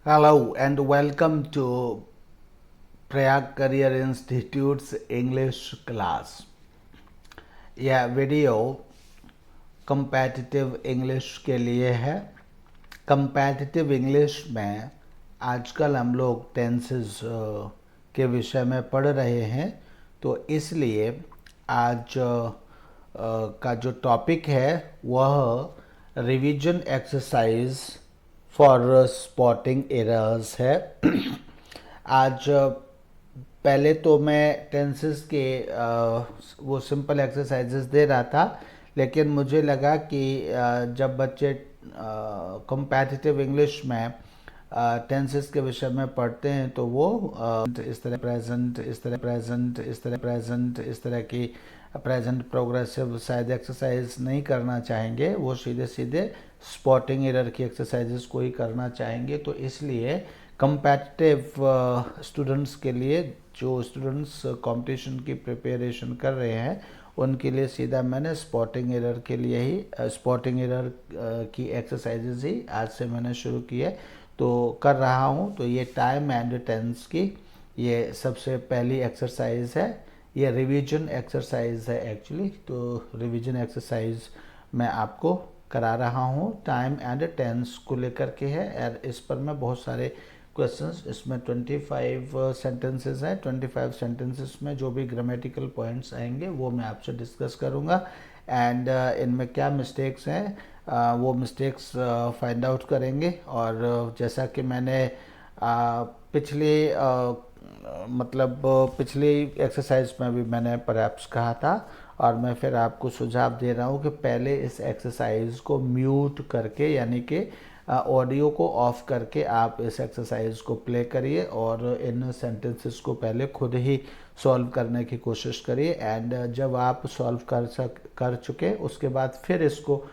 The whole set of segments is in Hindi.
Hello and welcome to Prayag Career Institute's English class. यह वीडियो competitive इंग्लिश के लिए है। competitive इंग्लिश में आजकल हम लोग टेंसेस के विषय में पढ़ रहे हैं, तो इसलिए आज का जो टॉपिक है वह revision exercise for spotting errors है। आज पहले तो मैं टेंसेस के वो सिंपल एक्सरसाइजेस दे रहा था, लेकिन मुझे लगा कि जब बच्चे कॉम्पिटिटिव इंग्लिश में टेंसेस के विषय में पढ़ते हैं तो वो इस तरह प्रेजेंट की प्रेजेंट प्रोग्रेसिव शायद एक्सरसाइज नहीं करना चाहेंगे, वो सीधे सीधे स्पॉटिंग एरर की एक्सरसाइजेस को ही करना चाहेंगे। तो इसलिए कम्पैटिटिव स्टूडेंट्स के लिए, जो स्टूडेंट्स कंपटीशन की प्रिपरेशन कर रहे हैं, उनके लिए सीधा मैंने स्पॉटिंग एरर के लिए ही स्पॉटिंग एरर की एक्सरसाइजेज ही आज से मैंने शुरू की है, तो कर रहा हूँ। तो ये टाइम एंड टेंस की ये सबसे पहली एक्सरसाइज है, ये रिवीजन एक्सरसाइज है एक्चुअली। तो रिवीजन एक्सरसाइज मैं आपको करा रहा हूँ, टाइम एंड टेंस को लेकर के है। और इस पर मैं बहुत सारे क्वेश्चंस, इसमें 25 सेंटेंसेस हैं। 25 सेंटेंसेस में जो भी ग्रामेटिकल पॉइंट्स आएंगे वो मैं आपसे डिस्कस करूँगा, एंड इनमें क्या मिस्टेक्स हैं वो मिस्टेक्स फाइंड आउट करेंगे। और जैसा कि मैंने पिछले पिछली एक्सरसाइज में भी मैंने परहैप्स कहा था, और मैं फिर आपको सुझाव दे रहा हूँ कि पहले इस एक्सरसाइज को म्यूट करके, यानी कि ऑडियो को ऑफ करके आप इस एक्सरसाइज को प्ले करिए और इन सेंटेंसेस को पहले खुद ही सॉल्व करने की कोशिश करिए। एंड जब आप सॉल्व कर चुके उसके बाद फिर इसको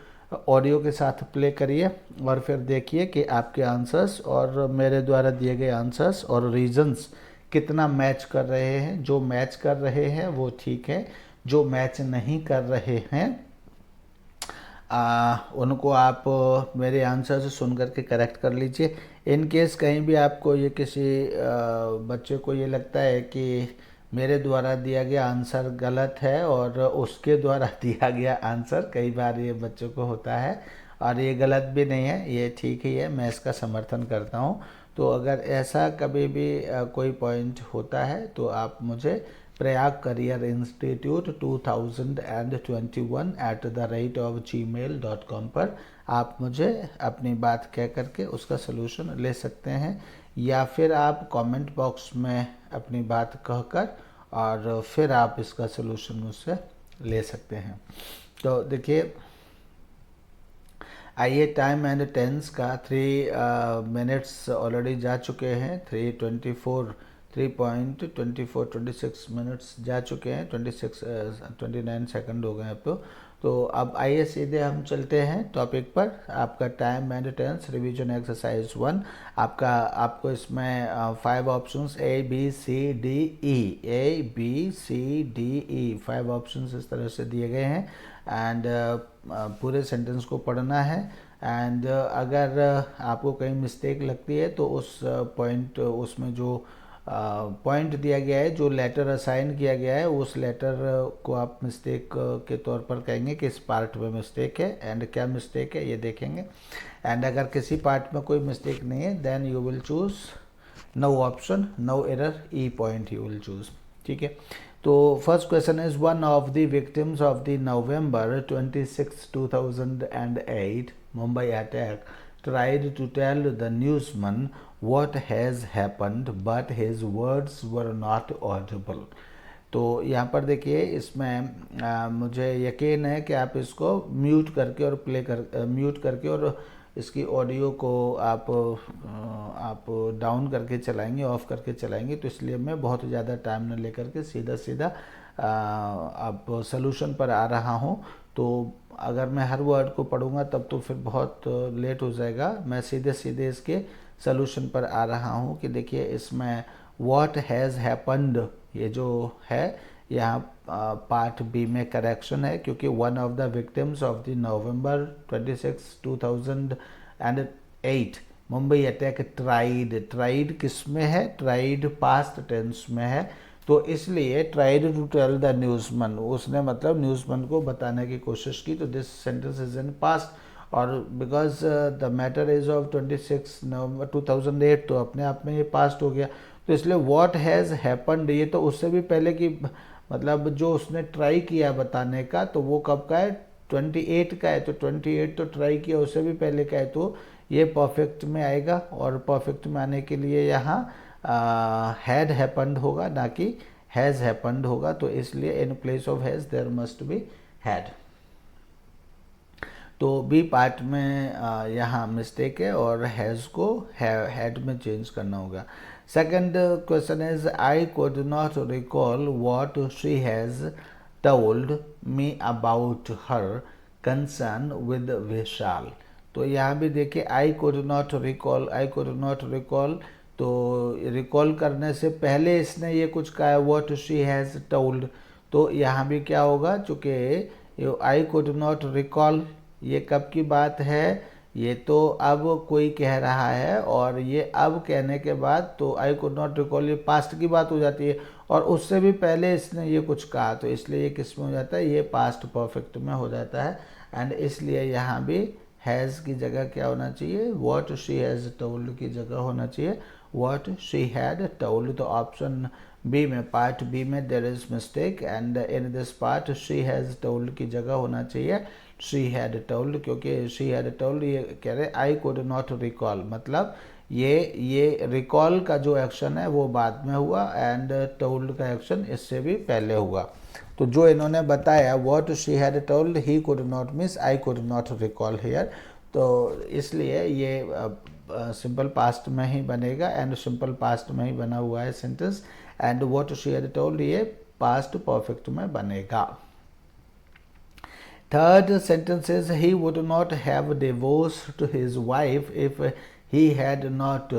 ऑडियो के साथ प्ले करिए और फिर देखिए कि आपके आंसर्स और मेरे द्वारा दिए गए आंसर्स और रीजंस कितना मैच कर रहे हैं। जो मैच कर रहे हैं वो ठीक है, जो मैच नहीं कर रहे हैं उनको आप मेरे आंसर से सुन करके करेक्ट कर लीजिए। इन केस कहीं भी आपको ये किसी बच्चे को ये लगता है कि मेरे द्वारा दिया गया आंसर गलत है और उसके द्वारा दिया गया आंसर, कई बार ये बच्चों को होता है, और ये गलत भी नहीं है, ये ठीक ही है, मैं इसका समर्थन करता हूँ। तो अगर ऐसा कभी भी कोई पॉइंट होता है तो आप मुझे प्रयाग करियर इंस्टीट्यूट 2021@gmail.com पर आप मुझे अपनी बात कह करके उसका सलूशन ले सकते हैं, या फिर आप कमेंट बॉक्स में अपनी बात कहकर और फिर आप इसका सलूशन मुझसे ले सकते हैं। तो देखिए, आइए, टाइम एंड टेंस का 3 मिनट्स ऑलरेडी जा चुके हैं। 3.26 मिनट्स जा चुके हैं, 29 सेकंड हो गए अब तो अब आइए सीधे हम चलते हैं टॉपिक पर। आपका time and tense revision exercise 1, आपको इसमें 5 options A B C D E 5 options इस तरह से दिए गए हैं, एंड पूरे सेंटेंस को पढ़ना है। एंड अगर आपको कहीं मिस्टेक लगती है तो उस पॉइंट, उसमें जो पॉइंट दिया गया है, जो लेटर असाइन किया गया है, उस लेटर को आप मिस्टेक के तौर पर कहेंगे कि इस पार्ट में मिस्टेक है, एंड क्या मिस्टेक है ये देखेंगे। एंड अगर किसी पार्ट में कोई मिस्टेक नहीं है then you will choose no option, no error, E point you will choose. ठीक है, तो first question is, one of the victims of the November 26, 2008 Mumbai attack tried to tell the newsman what has happened, but his words were not audible. तो यहाँ पर देखिए, इसमें मुझे यकीन है कि आप इसको म्यूट करके और म्यूट करके और इसकी ऑडियो को आप डाउन करके चलाएंगे, ऑफ करके चलाएंगे, तो इसलिए मैं बहुत ज़्यादा टाइम न लेकर के सीधा सीधा अब सॉल्यूशन पर आ रहा हूँ। तो अगर मैं हर वर्ड को पढ़ूंगा तब तो फिर बहुत लेट हो जाएगा। मैं सीधे सीधे इसके सॉल्यूशन पर आ रहा हूँ कि देखिए, इसमें व्हाट हैज़ हैपन्ड, ये जो है यहाँ पार्ट बी में करेक्शन है, क्योंकि one of the victims of the November 26, 2008 Mumbai attack tried, tried किस में है, ट्राइड पास्ट टेंस में है, तो इसलिए tried to tell the newsman, उसने मतलब न्यूज़मैन को बताने की कोशिश की, तो this sentence is in past. और because the matter is of 26 November 2008, तो अपने आप में ये पास्ट हो गया, तो इसलिए व्हाट हैज़ हैपन्ड, ये तो उससे भी पहले की, मतलब जो उसने ट्राई किया बताने का, तो वो कब का है, 28 का है, तो 28 तो ट्राई किया उससे भी पहले का है, तो ये परफेक्ट में आएगा, और परफेक्ट में आने के लिए यहाँ हैड हैपन्ड होगा, ना कि हैज़ हैपन्ड होगा, तो इसलिए in place of has their must be had. तो बी पार्ट में यहाँ मिस्टेक है और हैज़ को हैड में चेंज करना होगा। Second question is I could not recall what she has told me about her concern with Vishal. तो यहाँ भी देखिए I could not recall, I could not recall, तो रिकॉल करने से पहले इसने ये कुछ कहा है व्हाट शी हैज़ टोल्ड, तो यहाँ भी क्या होगा, चूँकि आई कुड नॉट रिकॉल ये कब की बात है, ये तो अब कोई कह रहा है, और ये अब कहने के बाद तो आई कुड नॉट रिकॉल ये पास्ट की बात हो जाती है, और उससे भी पहले इसने ये कुछ कहा, तो इसलिए ये किस में हो जाता है, ये पास्ट परफेक्ट में हो जाता है, एंड इसलिए यहाँ भी हैज़ की जगह क्या होना चाहिए, व्हाट शी हैज़ टोल्ड की जगह होना चाहिए व्हाट शी हैड टोल्ड। तो ऑप्शन बी में, पार्ट बी में there is mistake, and in this part she has told की जगह होना चाहिए शी हैड टोल्ड, क्योंकि शी हैड टोल्ड ये कह रहे आई कुड नॉट रिकॉल, मतलब ये रिकॉल का जो एक्शन है वो बाद में हुआ, एंड टोल्ड का एक्शन इससे भी पहले हुआ। तो जो इन्होंने बताया what she had told he could not means I could not recall here, तो इसलिए ये सिंपल पास्ट में ही बनेगा, एंड सिंपल पास्ट में ही बना हुआ है sentence, and what she had told ये पास्ट परफेक्ट में बनेगा। Third sentence is he would not have divorced his wife if he had not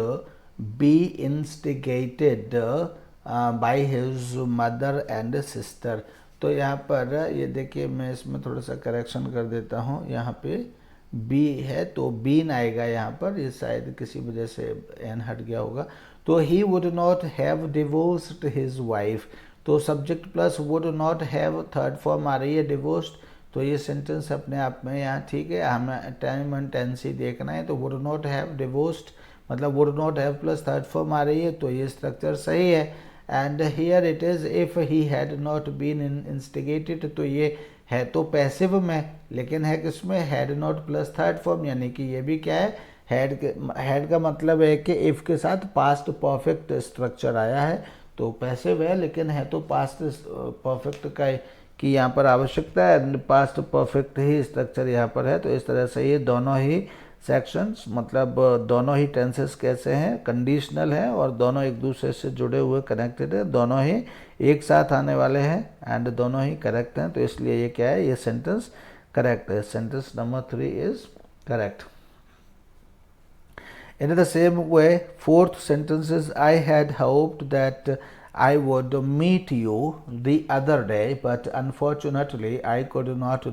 be instigated by his mother and sister। तो यहाँ पर ये देखिए, मैं इसमें थोड़ा सा करेक्शन कर देता हूँ, यहाँ पे बी है तो बीन आएगा यहाँ पर, ये शायद किसी वजह से एन हट गया होगा, तो he would not have divorced his wife, तो subject plus would not have third form आ रही है डिवोर्स्ड, तो ये सेंटेंस अपने आप में यहाँ ठीक है, हमें टाइम एंड टेंस ही देखना है, तो वुड नॉट हैव डिवोर्स्ड मतलब would not have plus third form आ रही है, तो ये स्ट्रक्चर सही है, and here it is if he had not been instigated, तो ये है तो पैसिव में, लेकिन है किसमें, had not plus third form, यानी कि ये भी क्या है, हैड का मतलब है कि इफ़ के साथ पास्ट परफेक्ट स्ट्रक्चर आया है, तो पैसिव है, लेकिन है तो पास्ट परफेक्ट का की यहाँ पर आवश्यकता है, पास्ट परफेक्ट ही स्ट्रक्चर यहाँ पर है, तो इस तरह से ये दोनों ही सेक्शंस मतलब दोनों ही टेंसेस कैसे हैं, कंडीशनल हैं, और दोनों एक दूसरे से जुड़े हुए कनेक्टेड है, दोनों ही एक साथ आने वाले हैं, एंड दोनों ही करेक्ट हैं, तो इसलिए ये क्या है, ये सेंटेंस करेक्ट है, sentence number 3 is correct. In the same way, fourth sentence is I had hoped that I would meet you the other day, but unfortunately I could not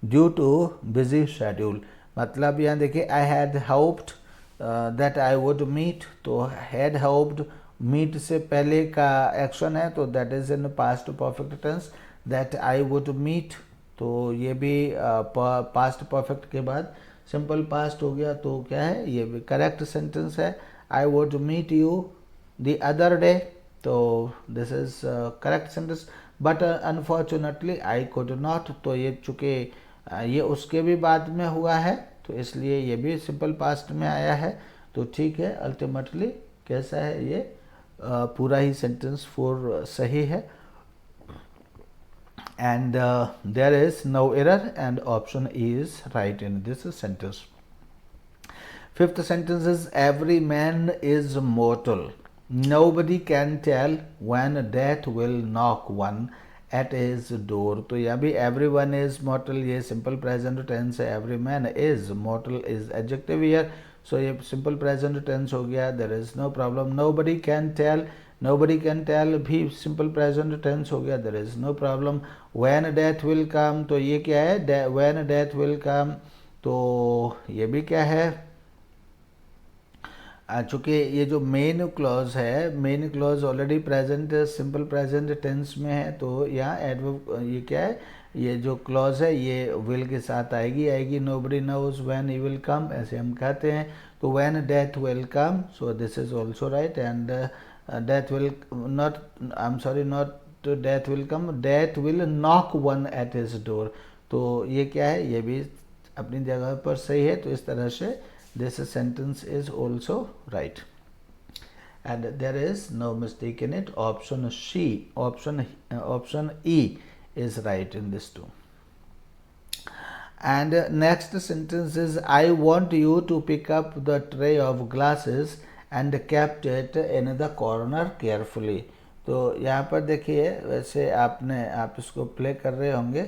due to busy schedule। मतलब यहाँ देखिए I had hoped that I would meet, तो had hoped meet से पहले का एक्शन है, तो that is in past perfect tense, that I would meet, तो ये भी past perfect के बाद सिंपल पास्ट हो गया, तो क्या है, ये भी करेक्ट सेंटेंस है, I would meet you the other day, तो this is correct sentence, but unfortunately I could not, तो ये चूँकि ये उसके भी बाद में हुआ है, तो इसलिए ये भी सिंपल पास्ट में आया है, तो ठीक है, अल्टीमेटली कैसा है, ये पूरा ही सेंटेंस 4 सही है, and there is no error, and option E is right in this sentence. Fifth sentence is every man is mortal, nobody can tell when death will knock one at his door। तो यहाँ भी everyone is mortal, ये simple present tense है, every man is mortal is adjective here, so ये simple present tense हो गया, there is no problem। nobody can tell भी सिंपल प्रेजेंट टेंस हो गया, there is no problem. When death will come, तो ये क्या है, व्हेन डेथ विल कम, तो ये भी क्या है, चूँकि ये जो मेन क्लॉज है, main clause already present simple present tense में है, तो यहाँ एडवर्ब ये क्या है, ये जो क्लॉज है ये विल के साथ आएगी। Nobody knows when he will come, ऐसे हम कहते हैं। तो when death will come, so this is also right. And death will not, I am sorry, not death will come, death will knock one at his door. तो ये क्या है, ये भी अपनी जगह पर सही है। तो इस तरह से this sentence is also right, and there is no mistake in it. Option E is right in this too. And next sentence is, I want you to pick up the tray of glasses and kept it in the corner carefully. तो यहाँ पर देखिए, वैसे आप इसको प्ले कर रहे होंगे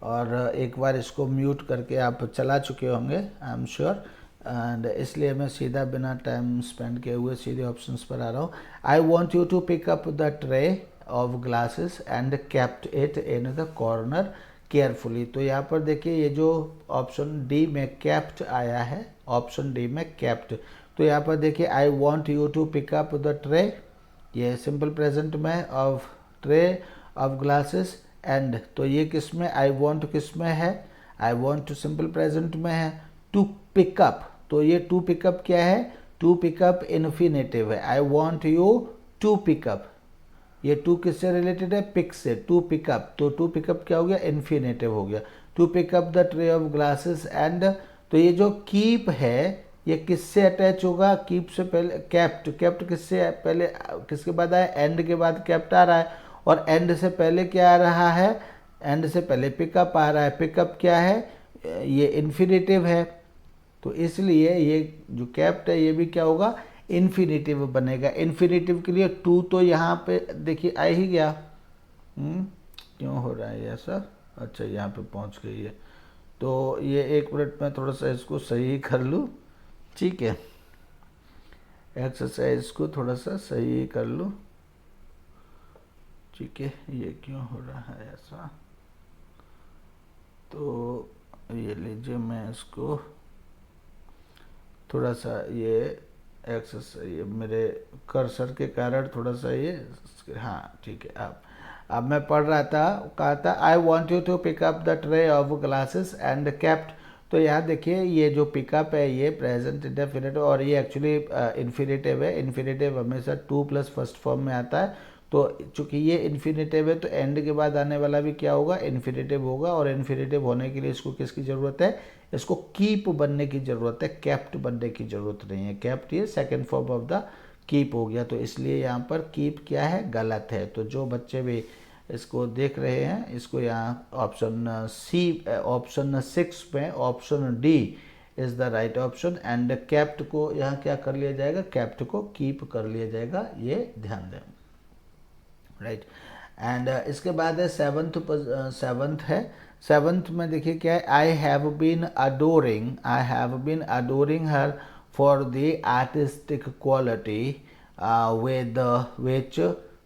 और एक बार इसको म्यूट करके आप चला चुके होंगे, आई एम श्योर, एंड इसलिए मैं सीधा बिना टाइम स्पेंड किए हुए सीधे ऑप्शंस पर आ रहा हूँ। I want you to pick up the tray of glasses and kept it in the corner carefully. तो यहाँ पर देखिए, ये जो ऑप्शन डी में केप्ट आया है, ऑप्शन डी में केप्ट, तो यहाँ पर देखिए I want you to pick up the tray, ये सिंपल प्रेजेंट में, of tray of glasses, and तो ये किस में, आई वॉन्ट किस में है, I want to simple present में है। टू पिकअप, तो ये टू पिकअप क्या है, टू पिकअप इन्फिनेटिव है। I want you to pick up, ये टू किससे रिलेटेड है, पिक से, टू पिकअप, तो टू पिकअप क्या हो गया, इन्फिनेटिव हो गया। To pick up the tray of glasses and, तो ये जो कीप है ये किससे अटैच होगा, कीप से पहले कैप्ट, कैप्ट किससे पहले, किसके बाद आया, एंड के बाद कैप्ट आ रहा है, और एंड से पहले क्या आ रहा है, एंड से पहले पिकअप आ रहा है। पिकअप क्या है, ये इन्फिनेटिव है, तो इसलिए ये जो कैप्ट है ये भी क्या होगा, इन्फिनेटिव बनेगा। इन्फिनेटिव के लिए टू तो यहाँ पे देखिए आ ही गया, क्यों हो रहा है ऐसा, अच्छा यहाँ पे पहुँच गई है। तो ये 1 मिनट में थोड़ा सा इसको सही कर लूँ, ठीक है, एक्सरसाइज को थोड़ा सा सही कर लूँ, ठीक है। ये क्यों हो रहा है ऐसा, तो ये लीजिए, मैं इसको थोड़ा सा ये एक्सरसाइज, ये मेरे कर्सर के कारण थोड़ा सा ये, हाँ ठीक है। अब मैं पढ़ रहा था, कहा था I want you to pick up the tray of glasses and kept, तो यहाँ देखिए ये जो पिकअप है ये प्रेजेंट इंडेफिनिट, और ये एक्चुअली इन्फिनेटिव है। इन्फिनेटिव हमेशा टू प्लस फर्स्ट फॉर्म में आता है, तो चूंकि ये इन्फिनेटिव है तो एंड के बाद आने वाला भी क्या होगा, इन्फिनेटिव होगा, और इन्फिनेटिव होने के लिए इसको किसकी ज़रूरत है, इसको कीप बनने की ज़रूरत है, कैप्ट बनने की ज़रूरत नहीं है। कैप्ट ये second form of the keep हो गया, तो इसलिए यहाँ पर कीप क्या है, गलत है। तो जो बच्चे भी इसको देख रहे हैं, इसको यहाँ ऑप्शन सी, ऑप्शन 6 में option D is the right option, and kept को यहाँ क्या कर लिया जाएगा, कैप्ट को कीप कर लिया जाएगा, ये ध्यान दें, राइट। एंड इसके बाद है सेवंथ है। सेवंथ में देखिए क्या है, I have been adoring her for the artistic quality with which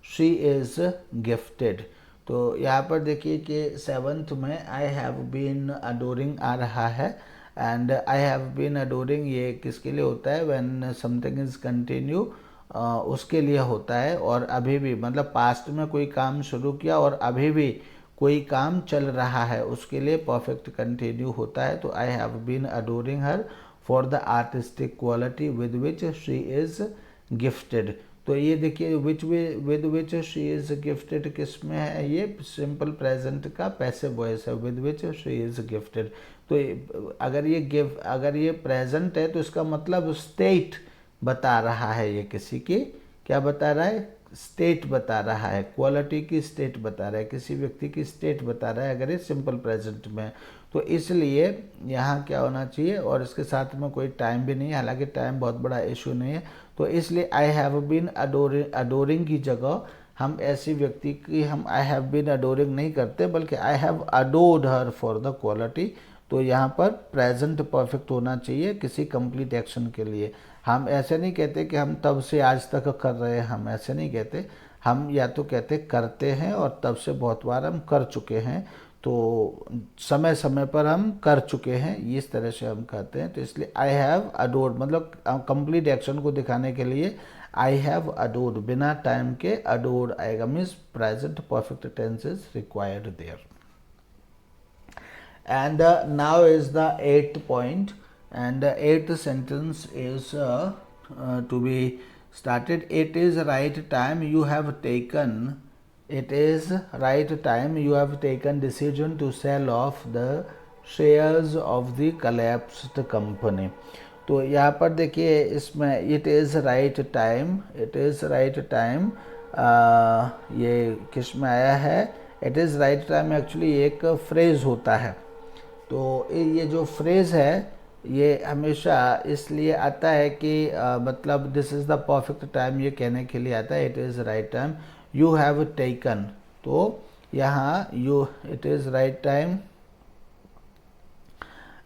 she is gifted. तो यहाँ पर देखिए कि सेवंथ में आई हैव बीन अडोरिंग आ रहा है, and I have been adoring ये किसके लिए होता है, व्हेन समथिंग इज़ कंटिन्यू, उसके लिए होता है। और अभी भी मतलब पास्ट में कोई काम शुरू किया और अभी भी कोई काम चल रहा है, उसके लिए परफेक्ट कंटिन्यू होता है। तो I have been adoring her for the artistic quality with which she is gifted. तो ये देखिए with which she is gifted किस में है, ये सिंपल प्रेजेंट का पैसिव वॉइस है, with which she is gifted. तो अगर ये प्रेजेंट है तो इसका मतलब स्टेट बता रहा है, ये किसी की क्या बता रहा है, स्टेट बता रहा है, क्वालिटी की स्टेट बता रहा है, किसी व्यक्ति की स्टेट बता रहा है अगर ये सिंपल प्रेजेंट में। तो इसलिए यहाँ क्या होना चाहिए, और इसके साथ में कोई टाइम भी नहीं है, हालांकि टाइम बहुत बड़ा इशू नहीं है। तो इसलिए आई हैव बीन अडोरिंग की जगह हम ऐसी व्यक्ति की हम आई हैव बीन अडोरिंग नहीं करते, बल्कि आई have adored her for the quality. तो यहाँ पर प्रेजेंट परफेक्ट होना चाहिए किसी कंप्लीट एक्शन के लिए। हम ऐसे नहीं कहते कि हम तब से आज तक कर रहे हैं, हम ऐसे नहीं कहते, हम या तो कहते करते हैं और तब से बहुत बार हम कर चुके हैं। तो समय समय पर हम कर चुके हैं, इस तरह से हम कहते हैं। तो इसलिए आई हैव अडोर्ड मतलब कंप्लीट एक्शन को दिखाने के लिए आई हैव अडोर्ड बिना टाइम के अडोर्ड आएगा, means present perfect tense is required there. And now is the 8th point, and the 8th sentence is to be started. It is right time you have taken, it is right time you have taken decision to sell off the shares of the collapsed company. तो यहाँ पर देखिए इसमें it is right time, it is right time ये किस में आया है? It is right time actually एक फ्रेज़ होता है। तो ये जो फ्रेज़ है ये हमेशा इसलिए आता है कि मतलब this is the perfect time ये कहने के लिए आता है, it is right time you have taken. तो यहाँ you it is right time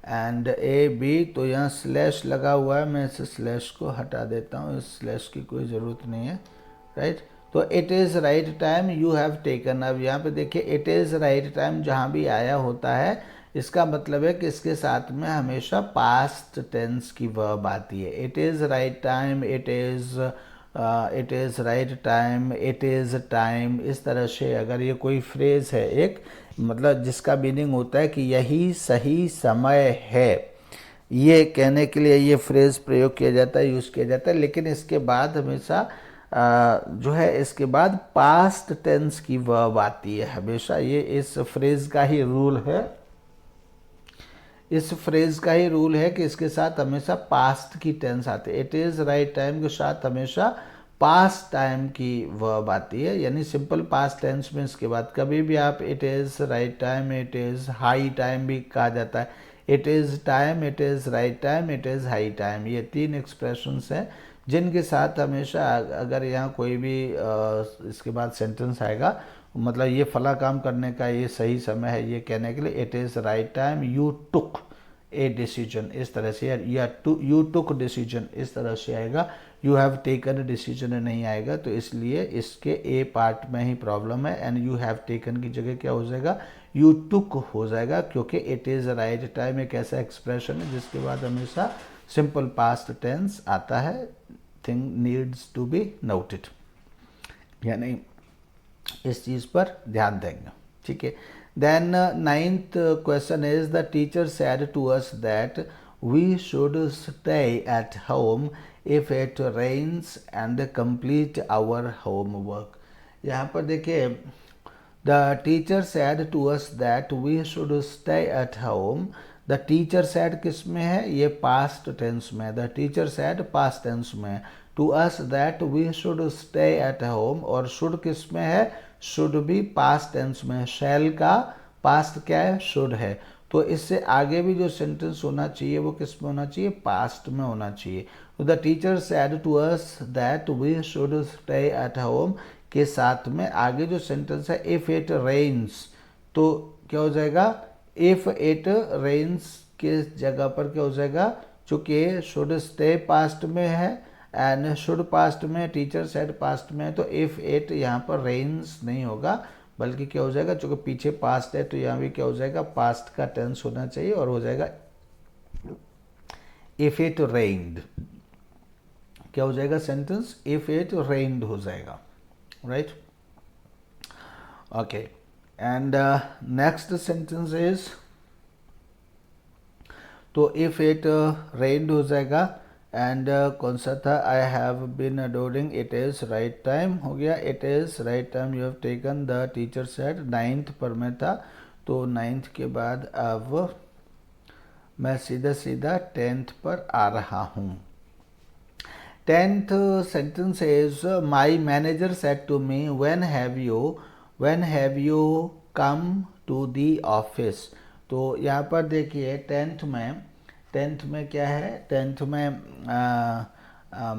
and A B, तो यहाँ स्लैश लगा हुआ है, मैं इस स्लैश को हटा देता हूँ, इस स्लैश की कोई ज़रूरत नहीं है, राइट। तो it is right time you have taken. अब यहाँ पे देखिए इट इज़ राइट टाइम जहाँ भी आया होता है इसका मतलब है कि इसके साथ में हमेशा पास्ट टेंस की वर्ब आती है। It is right time, it is right time, it is time, इस तरह से अगर ये कोई फ्रेज़ है एक मतलब जिसका मीनिंग होता है कि यही सही समय है, ये कहने के लिए ये फ्रेज़ प्रयोग किया जाता है, यूज़ किया जाता है। लेकिन इसके बाद हमेशा जो है इसके बाद पास्ट टेंस की वर्ब आती है हमेशा। ये इस फ्रेज़ का ही रूल है, इस फ्रेज़ का ही रूल है कि इसके साथ हमेशा पास्ट की टेंस आती है। इट इज़ राइट टाइम के साथ हमेशा पास्ट टाइम की वर्ब आती है, यानी सिंपल पास्ट टेंस में इसके बाद कभी भी आप it is right time, it is high time भी कहा जाता है। It is time, it is right time, it is high time, ये तीन एक्सप्रेशंस हैं जिनके साथ हमेशा अगर यहाँ कोई भी इसके बाद सेंटेंस आएगा मतलब ये फला काम करने का ये सही समय है, ये कहने के लिए it is right time you took a decision, इस तरह से, या यू टुक डिसीजन इस तरह से आएगा, यू हैव टेकन डिसीजन नहीं आएगा। तो इसलिए इसके ए पार्ट में ही प्रॉब्लम है एंड यू हैव टेकन की जगह क्या हो जाएगा? यू टुक हो जाएगा, क्योंकि इट इज़ राइट टाइम एक ऐसा एक्सप्रेशन है जिसके बाद हमेशा सिंपल पास्ट टेंस आता है। Thing needs to be noted, यानी इस चीज़ पर ध्यान देंगे, ठीक है। Then 9th question is the teacher said to us that we should stay at home if it rains and complete our homework. यहाँ पर देखिए the teacher said to us that we should stay at home. The teacher said किस में है? ये पास्ट टेंस में। The teacher said past tense में। To us that we should stay at home, और शुड किस में है? शुड भी पास्ट टेंस में। शैल का पास्ट क्या है? शुड है। तो इससे आगे भी जो सेंटेंस होना चाहिए वो किस में होना चाहिए? पास्ट में होना चाहिए। तो the teacher said to us that we should stay at home के साथ में आगे जो सेंटेंस है इफ इट रेन्स, तो क्या हो जाएगा? इफ इट रेन्स के जगह पर क्या हो जाएगा? चूंकि शुड स्टे पास्ट में है एंड शुड पास्ट में, टीचर सेड पास्ट में है, तो इफ इट यहाँ पर रेन्स नहीं होगा बल्कि क्या हो जाएगा? चूंकि पीछे पास्ट है तो यहाँ भी क्या हो जाएगा? पास्ट का टेंस होना चाहिए और हो जाएगा इफ इट रेन्ड। क्या हो जाएगा सेंटेंस? इफ इट रेन्ड हो जाएगा, right? Okay, and next sentence is, तो इफ इट रेन्ड हो जाएगा एंड कौन सा था? I have been adoring, it is right time हो गया। It is right time you have taken, the teacher said 9th पर मैं था, तो 9th के बाद अब मैं सीधा सीधा 10th पर आ रहा हूँ। 10th sentence is my manager said to me when have you come to the office। तो यहाँ पर देखिए 10th में क्या है? 10th में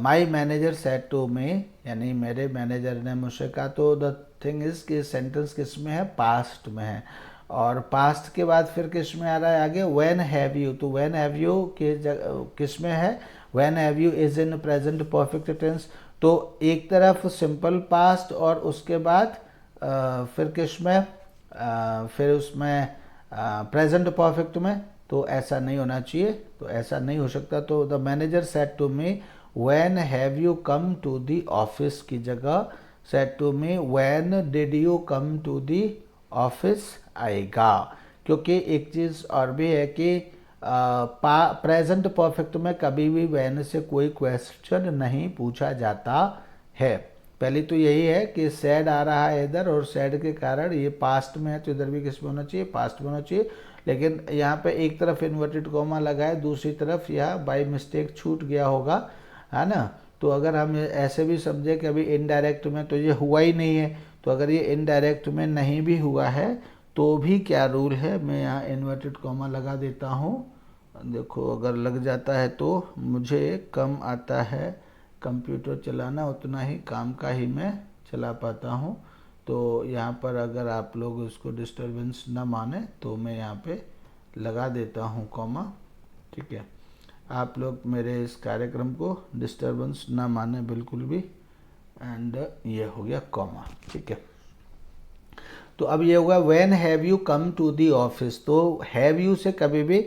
my manager said to me, यानी मेरे मैनेजर ने मुझसे कहा। तो द थिंग इज कि सेंटेंस किस में है? पास्ट में है। और पास्ट के बाद फिर किस में आ रहा है आगे? When have you. तो व्हेन हैव यू के किस में है? When have you is in present perfect tense. तो एक तरफ सिंपल पास्ट और उसके बाद फिर किस में? फिर उसमें प्रेजेंट परफेक्ट में, तो ऐसा नहीं होना चाहिए, तो ऐसा नहीं हो सकता। तो the manager said to me when have you come to the office की जगह said to me when did you come to the office आएगा। क्योंकि एक चीज़ और भी है कि प्रेजेंट परफेक्ट में कभी भी व्हेन से कोई क्वेश्चन नहीं पूछा जाता है। पहली तो यही है कि सैड आ रहा है इधर, और सैड के कारण ये पास्ट में है, तो इधर भी किस में होना चाहिए, पास्ट में होना चाहिए। लेकिन यहाँ पे एक तरफ इन्वर्टेड कॉमा लगा है, दूसरी तरफ यह बाय मिस्टेक छूट गया होगा, है ना। तो अगर हम ऐसे भी समझे कि अभी इनडायरेक्ट में तो ये हुआ ही नहीं है, तो अगर ये इनडायरेक्ट में नहीं भी हुआ है तो भी क्या रूल है, मैं यहाँ इन्वर्टेड कॉमा लगा देता हूँ। देखो अगर लग जाता है तो मुझे कम आता है कंप्यूटर चलाना, उतना ही काम का ही मैं चला पाता हूँ। तो यहाँ पर अगर आप लोग उसको डिस्टरबेंस ना माने तो मैं यहाँ पे लगा देता हूँ कॉमा, ठीक है। आप लोग मेरे इस कार्यक्रम को डिस्टरबेंस ना माने बिल्कुल भी, एंड ये हो गया कॉमा, ठीक है। तो अब ये होगा when have you come to the office. तो हैव यू से कभी भी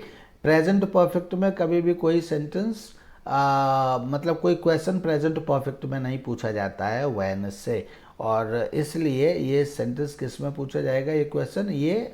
प्रेजेंट परफेक्ट में कभी भी कोई सेंटेंस मतलब कोई क्वेश्चन प्रेजेंट परफेक्ट में नहीं पूछा जाता है व्हेन से, और इसलिए ये सेंटेंस किस में पूछा जाएगा, ये क्वेश्चन ये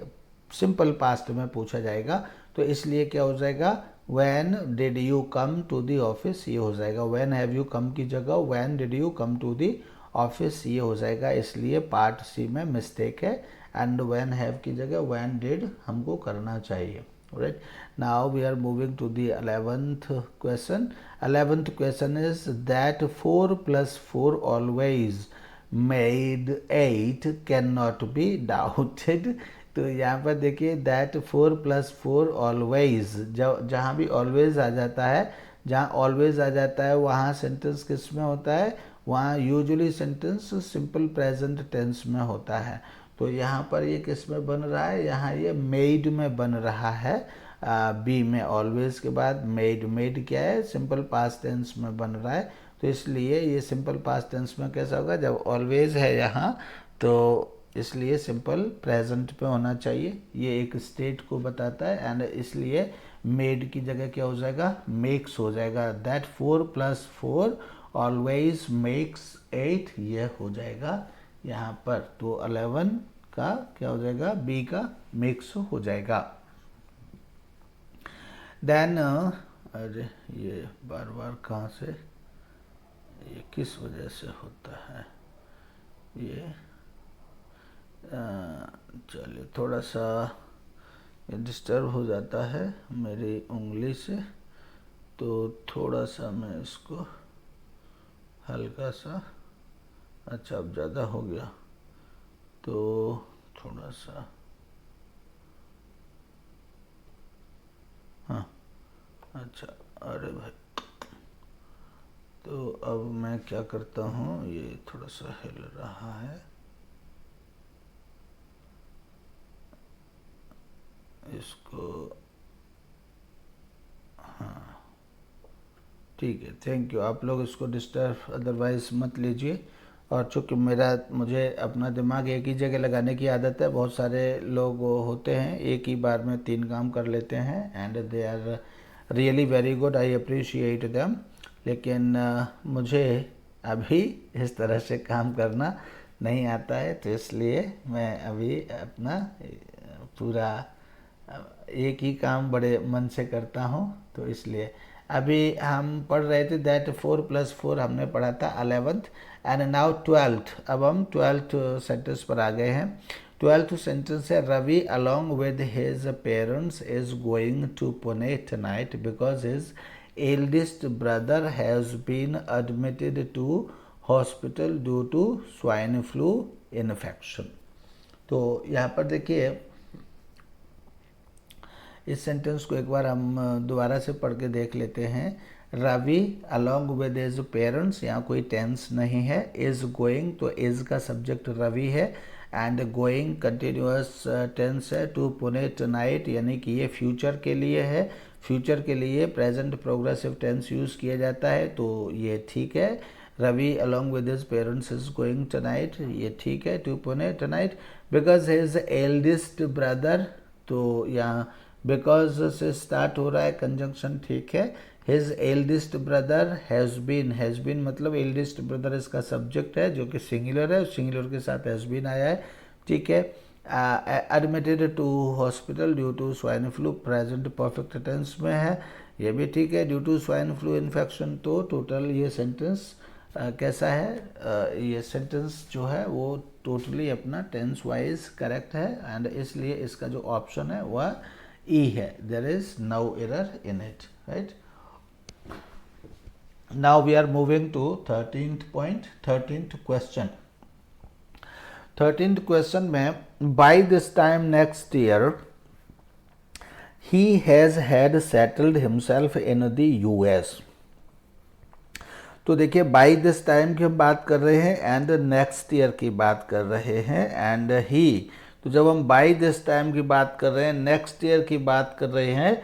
सिंपल पास्ट में पूछा जाएगा। तो इसलिए क्या हो जाएगा, when did you come to the office ये हो जाएगा। व्हेन हैव यू कम की जगह when did you come to the office ये हो जाएगा, इसलिए पार्ट सी में मिस्टेक है, एंड व्हेन हैव की जगह व्हेन डिड हमको करना चाहिए। Right, now we are moving to the 11th question. 11th question is that 4 + 4 always made 8 can not be doubted. तो यहाँ पर देखिए दैट 4 + 4 ऑलवेज, जहाँ भी ऑलवेज आ जाता है, जहाँ ऑलवेज आ जाता है वहाँ सेंटेंस किस में होता है, वहाँ usually sentence simple present tense में होता है। तो यहाँ पर ये किस में बन रहा है, यहाँ ये मेड में बन रहा है, बी में ऑलवेज के बाद मेड। मेड क्या है, सिंपल पास्ट टेंस में बन रहा है, तो इसलिए ये सिंपल पास्ट टेंस में कैसा होगा, जब ऑलवेज है यहाँ तो इसलिए सिंपल प्रेजेंट पे होना चाहिए। ये एक स्टेट को बताता है, एंड इसलिए मेड की जगह क्या हो जाएगा, मेक्स हो जाएगा। दैट 4 + 4 ऑलवेज मेक्स 8 ये हो जाएगा यहाँ पर। तो 11 का क्या हो जाएगा, बी का मिक्स हो जाएगा। देन अरे ये बार बार कहाँ से, ये किस वजह से होता है ये, चलिए थोड़ा सा डिस्टर्ब हो जाता है मेरी उंगली से, तो थोड़ा सा मैं इसको हल्का सा, अच्छा अब ज़्यादा हो गया तो थोड़ा सा, हाँ अच्छा, अरे भाई, तो अब मैं क्या करता हूँ, ये थोड़ा सा हिल रहा है, इसको, हाँ ठीक है, थैंक यू। आप लोग इसको डिस्टर्ब अदरवाइज मत लीजिए। और चूँकि मुझे अपना दिमाग एक ही जगह लगाने की आदत है, बहुत सारे लोग होते हैं एक ही बार में 3 काम कर लेते हैं, and they are really very good, I appreciate them. लेकिन मुझे अभी इस तरह से काम करना नहीं आता है, तो इसलिए मैं अभी अपना पूरा एक ही काम बड़े मन से करता हूँ। तो इसलिए अभी हम पढ़ रहे थे दैट 4 + 4 हमने पढ़ा था 11th, एंड नाउ 12th। अब हम 12th सेंटेंस पर आ गए हैं। 12th सेंटेंस है Ravi along with his parents is going to Pune tonight because his eldest brother has been admitted to hospital due to swine flu infection. तो यहाँ पर देखिए इस सेंटेंस को एक बार हम दोबारा से पढ़ के देख लेते हैं। Ravi along with his parents, यहाँ कोई टेंस नहीं है। इज गोइंग, तो इज का सब्जेक्ट रवि है, एंड गोइंग कंटिन्यूअस टेंस है। टू पुणे टुनाइट, यानी कि ये फ्यूचर के लिए है। फ्यूचर के लिए प्रेजेंट प्रोग्रेसिव टेंस यूज़ किया जाता है, तो ये ठीक है। Ravi along with his parents is going tonight, ये ठीक है, to Pune tonight, because his eldest brother, तो यहाँ बिकॉज से स्टार्ट हो रहा है कंजंक्शन, ठीक है। His eldest brother has been मतलब एल्डेस्ट ब्रदर इसका सब्जेक्ट है जो कि सिंगुलर है, सिंगुलर के साथ हैज़ बीन आया है, ठीक है। Admitted to hospital due to swine flu, present perfect tense में है, ये भी ठीक है, due to swine flu infection. तो टोटल ये सेंटेंस कैसा है, ये सेंटेंस जो है वो टोटली अपना टेंस वाइज करेक्ट है, एंड इसलिए इसका जो ऑप्शन है वह ई है, there is no error in it, right. Now we are moving to 13th point, 13th question. 13th question में bye this time next year he has had settled himself in the US। तो देखिए बाय दिस टाइम की हम बात कर रहे हैं एंड नेक्स्ट ईयर की बात कर रहे हैं, एंड ही, तो जब हम बाय दिस टाइम की बात कर रहे हैं, नेक्स्ट ईयर की बात कर रहे हैं,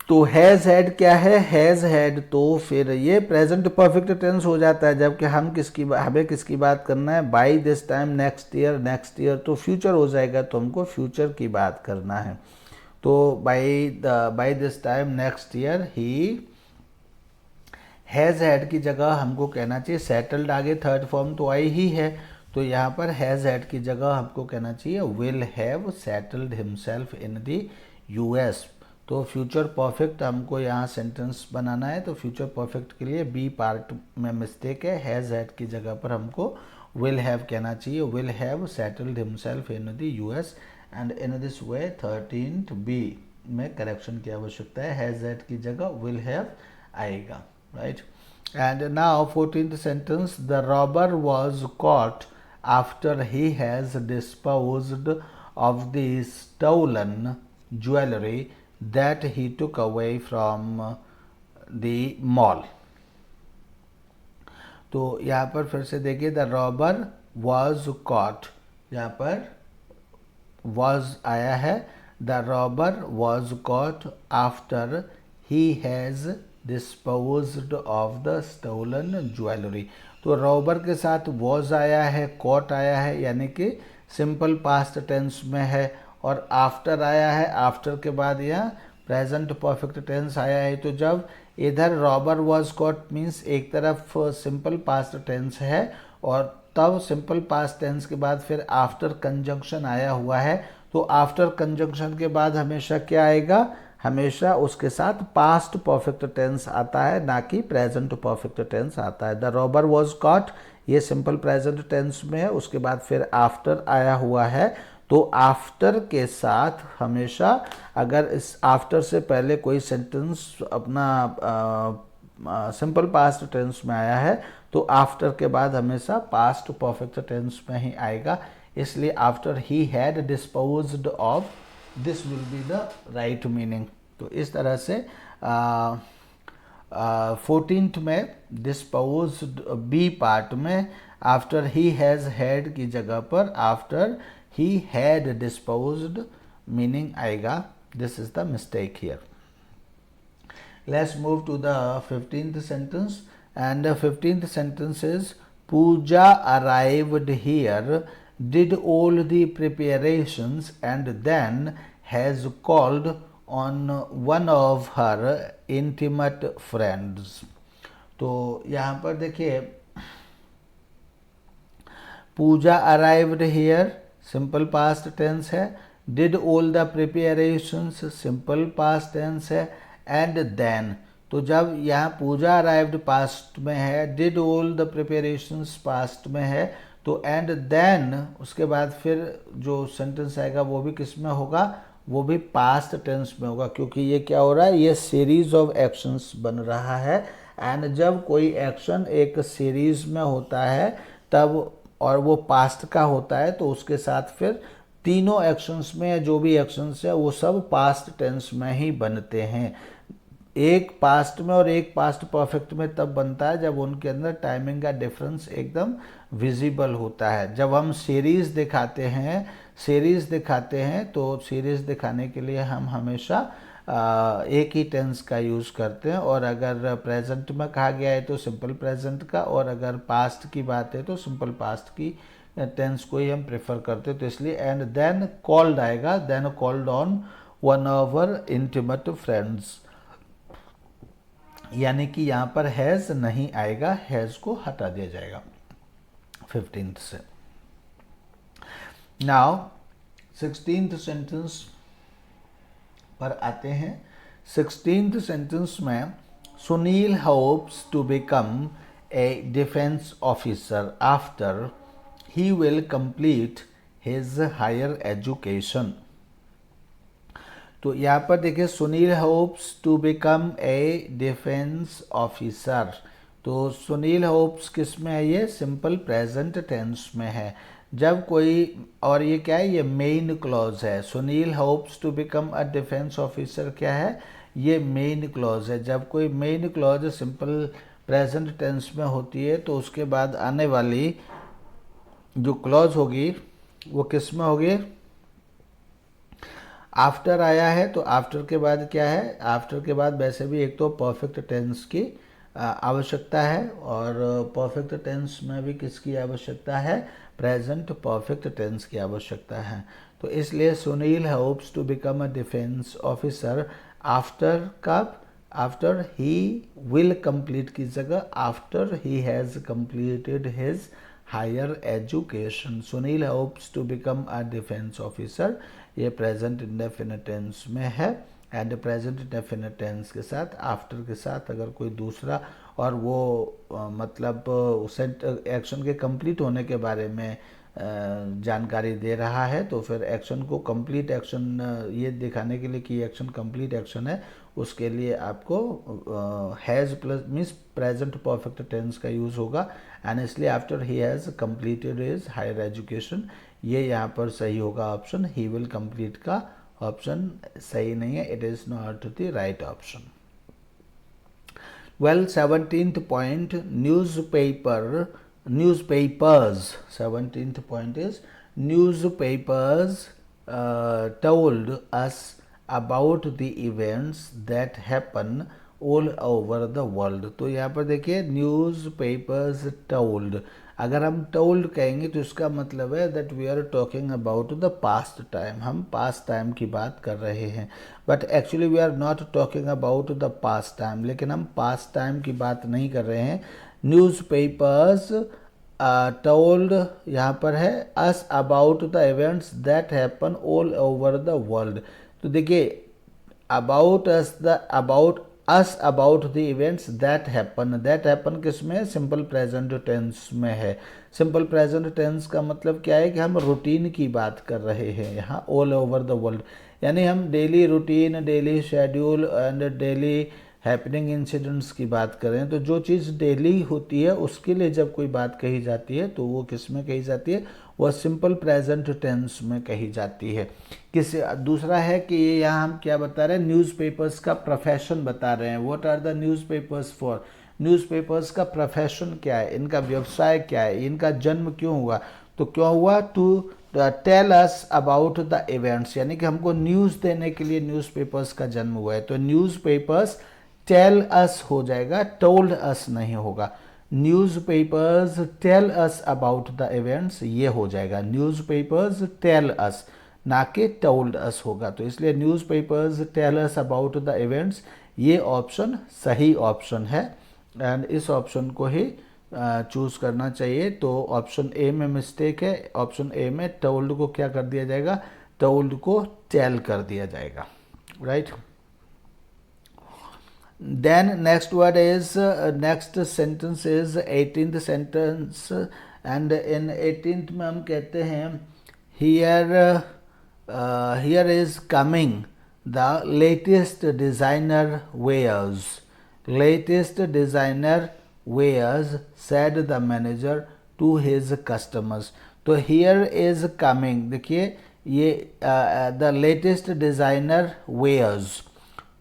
तो हैज़ हैड क्या है, हैज़ हैड, तो फिर ये प्रेजेंट परफेक्ट टेंस हो जाता है, जबकि हमें किसकी बात करना है, by this time next year तो फ्यूचर हो जाएगा, तो हमको फ्यूचर की बात करना है। तो by this time next year he has had की जगह हमको कहना चाहिए सेटल्ड, आगे थर्ड फॉर्म तो आई ही है, तो यहाँ पर हैज़ हैड की जगह हमको कहना चाहिए will have settled himself in the US। तो फ्यूचर परफेक्ट हमको यहाँ सेंटेंस बनाना है, तो फ्यूचर परफेक्ट के लिए बी पार्ट में मिस्टेक है, हैज़ हैड की जगह पर हमको विल हैव कहना चाहिए, will have settled himself in the US, and in this way 13th B में करेक्शन की आवश्यकता है, हैज़ हैड की जगह विल हैव आएगा, right. And now 14th sentence, the robber was caught after he has disposed of the stolen jewellery that he took away from the mall. तो यहाँ पर फिर से देखिए, द रॉबर वाज कॉट, यहाँ पर was आया है, the robber was caught after he has disposed of the stolen jewelry। तो रॉबर के साथ was आया है, caught आया है, यानी कि सिंपल पास्ट टेंस में है, और आफ्टर आया है, आफ्टर के बाद यह प्रेजेंट परफेक्ट टेंस आया है। तो जब इधर रॉबर was caught मीन्स एक तरफ सिंपल पास्ट टेंस है, और तब सिंपल पास्ट टेंस के बाद फिर आफ्टर कंजंक्शन आया हुआ है, तो आफ्टर कंजंक्शन के बाद हमेशा क्या आएगा, हमेशा उसके साथ पास्ट परफेक्ट टेंस आता है, ना कि प्रेजेंट परफेक्ट टेंस आता है। द रॉबर वाज कॉट, ये सिंपल प्रेजेंट टेंस में है, उसके बाद फिर आफ्टर आया हुआ है, तो आफ्टर के साथ हमेशा अगर इस आफ्टर से पहले कोई सेंटेंस अपना सिंपल पास्ट टेंस में आया है, तो आफ्टर के बाद हमेशा पास्ट परफेक्ट टेंस में ही आएगा, इसलिए after he had disposed of, this will be the right meaning. तो इस तरह से 14th में डिस्पोज्ड बी पार्ट में आफ्टर ही हैज़ हैड की जगह पर after he had disposed meaning आएगा, this is the mistake here. Let's move to the 15th sentence, and the 15th sentence is Pooja arrived here, did all the preparations, and then has called on one of her intimate friends। तो यहाँ पर देखिए, Puja arrived here simple past tense है, did all the preparations simple past tense है, एंड देन, तो जब यहाँ पूजा अराइव्ड पास्ट में है, डिड ऑल द प्रिपरेशंस पास्ट में है, तो एंड देन उसके बाद फिर जो सेंटेंस आएगा वो भी किस में होगा, वो भी पास्ट टेंस में होगा, क्योंकि ये क्या हो रहा है, ये सीरीज ऑफ एक्शंस बन रहा है, एंड जब कोई एक्शन एक सीरीज में होता है तब, और वो पास्ट का होता है, तो उसके साथ फिर तीनों एक्शंस में जो भी एक्शंस है वो सब पास्ट टेंस में ही बनते हैं। एक पास्ट में और एक पास्ट परफेक्ट में तब बनता है जब उनके अंदर टाइमिंग का डिफरेंस एकदम विजिबल होता है। जब हम सीरीज़ दिखाते हैं तो सीरीज़ दिखाने के लिए हम हमेशा एक ही टेंस का यूज़ करते हैं, और अगर प्रेजेंट में कहा गया है तो सिंपल प्रेजेंट का, और अगर पास्ट की बात है तो सिंपल पास्ट की टेंस को ही हम प्रेफर करते हैं। तो इसलिए एंड देन कॉल्ड आएगा, then called on one of our intimate friends, यानी कि यहाँ पर हैज़ नहीं आएगा, हैज़ को हटा दिया जाएगा 15th से। नाउ 16th सेंटेंस पर आते हैं। 16th सेंटेंस में Sunil hopes to become a defence officer after he will complete his higher education. तो यहाँ पर देखिए Sunil hopes to become a defence officer, तो सुनील होप्स किस में है, ये सिंपल प्रेजेंट टेंस में है। जब कोई, और ये क्या है, ये मेन क्लॉज है। Sunil hopes to become a defence officer क्या है, ये मेन क्लॉज है। जब कोई main clause simple present tense में होती है तो उसके बाद आने वाली जो क्लॉज होगी वो किस में होगी, आफ्टर आया है तो आफ्टर के बाद क्या है, आफ्टर के बाद वैसे भी एक तो परफेक्ट टेंस की आवश्यकता है, और परफेक्ट टेंस में भी किसकी आवश्यकता है, प्रेजेंट परफेक्ट टेंस की आवश्यकता है। तो इसलिए Sunil hopes to become a defence officer after, कब, आफ्टर ही विल कंप्लीट की जगह after he has completed his higher education. Sunil hopes to become a defence officer, ये प्रेजेंट इंडेफिनिट टेंस में है, एंड प्रेजेंट इंडेफिनिट टेंस के साथ आफ्टर के साथ अगर कोई दूसरा, और वो मतलब एक्शन के कंप्लीट होने के बारे में जानकारी दे रहा है, तो फिर एक्शन को कंप्लीट एक्शन ये दिखाने के लिए कि एक्शन कंप्लीट एक्शन है, उसके लिए आपको has plus means present perfect tense का यूज़ होगा, एंड इसलिए after he has completed his higher education, ये यहाँ पर सही होगा ऑप्शन। ही विल कंप्लीट का ऑप्शन सही नहीं है, it is not the right option. Well, 17th point, newspapers. 17th point is newspapers told us about the events that happen all over the world। तो यहाँ पर देखिए newspapers told, अगर हम told कहेंगे तो इसका मतलब है that we are talking about the past time, हम past time की बात कर रहे हैं, but actually we are not talking about the past time, लेकिन हम past time की बात नहीं कर रहे हैं। न्यूज़पेपर्स told यहाँ पर है us about the events that happen all over the world। तो देखिए about us about the events that happen किस में, सिंपल प्रेजेंट टेंस में है। सिंपल प्रेजेंट टेंस का मतलब क्या है कि हम रूटीन की बात कर रहे हैं यहाँ, ऑल ओवर द वर्ल्ड, यानी हम daily routine, daily schedule and daily happening incidents की बात करें, तो जो चीज़ डेली होती है उसके लिए जब कोई बात कही जाती है तो वो किस में कही जाती है, वह सिंपल प्रेजेंट टेंस में कही जाती है। दूसरा है कि ये यहाँ हम क्या बता रहे हैं, न्यूज़पेपर्स का प्रोफेशन बता रहे हैं। What are the newspapers for, newspapers का प्रोफेशन क्या है, इनका व्यवसाय क्या है, इनका जन्म क्यों हुआ, तो क्यों हुआ, to tell us about the events, यानी कि हमको न्यूज़ देने के लिए न्यूज़पेपर्स का जन्म हुआ है। तो न्यूज़पेपर्स टेल अस हो जाएगा, टोल्ड अस नहीं होगा। Newspapers tell us about the events ये हो जाएगा, न्यूज़पेपर्स टेल अस, ना कि टोल्ड अस होगा। तो इसलिए newspapers tell us about the events ये ऑप्शन सही ऑप्शन है, एंड इस ऑप्शन को ही चूज़ करना चाहिए। तो ऑप्शन ए में मिस्टेक है, ऑप्शन ए में टोल्ड को क्या कर दिया जाएगा, टोल्ड को टेल कर दिया जाएगा, right. Then next word is next sentence is 18th sentence, and in 18th में हम कहते हैं here is coming the latest designer wares, latest designer wares said the manager to his customers। तो here is coming, देखिए ये the latest designer wares,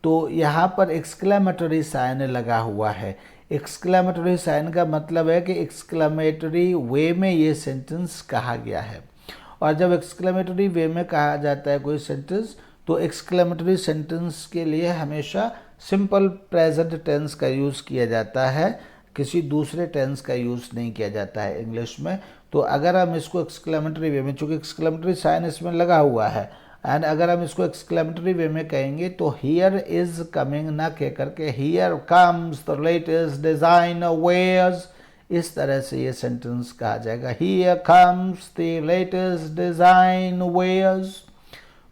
तो यहाँ पर एक्सक्लेमेटरी साइन लगा हुआ है। एक्सक्लेमेटरी साइन का मतलब है कि एक्सक्लेमेटरी वे में ये सेंटेंस कहा गया है, और जब एक्सक्लेमेटरी वे में कहा जाता है कोई सेंटेंस तो एक्सक्लेमेटरी सेंटेंस के लिए हमेशा सिंपल प्रेजेंट टेंस का यूज़ किया जाता है, किसी दूसरे टेंस का यूज़ नहीं किया जाता है इंग्लिश में। तो अगर हम इसको एक्सक्लेमेटरी वे में, चूँकि एक्सक्लेमेटरी साइन इसमें लगा हुआ है, एंड अगर हम इसको एक्सक्लेमेटरी वे में कहेंगे तो हियर इज कमिंग ना कह करके here comes the latest design wears, इस तरह से ये सेंटेंस कहा जाएगा, here comes the latest design wears.